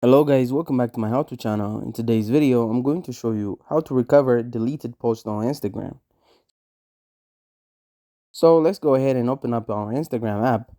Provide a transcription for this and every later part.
Hello guys, welcome back to my how to channel. In today's video, I'm going to show you how to recover deleted posts on Instagram. So let's go ahead and open up our Instagram app.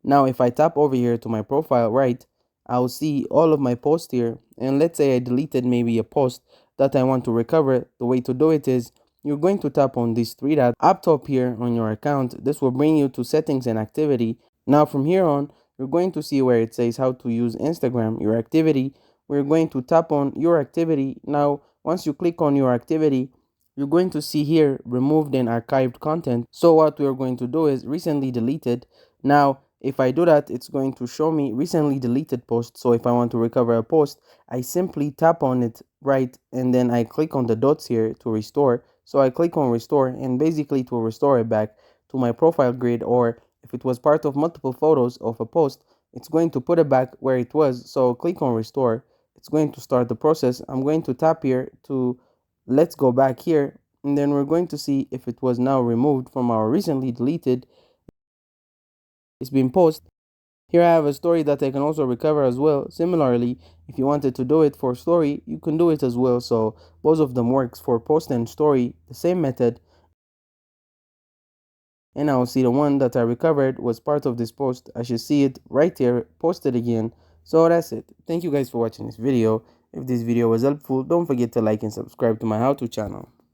Now if I tap over here to my profile right, I'll see all of my posts here, and let's say I deleted maybe a post that I want to recover. The way to do it is you're going to tap on these three dots up top here on your account. This will bring you to settings and activity. Now from here on, you're going to see where it says how to use Instagram, your activity. We're going to tap on your activity. Now once you click on your activity, you're going to see here removed and archived content. So what we're going to do is recently deleted. Now if I do that, it's going to show me recently deleted posts. So if I want to recover a post, I simply tap on it right, and then I click on the dots here to restore. So I click on restore, and basically it will restore it back to my profile grid, or if it was part of multiple photos of a post, it's going to put it back where it was. So click on restore. It's going to start the process. I'm going to tap here to let's go back here, and then we're going to see if it was now removed from our recently deleted. It's been posted. Here I have a story that I can also recover as well. Similarly, if you wanted to do it for story, you can do it as well. So both of them works for post and story, the same method. And I'll see the one that I recovered was part of this post. I should see it right here, posted again. So that's it. Thank you guys for watching this video. If this video was helpful, don't forget to like and subscribe to my how to channel.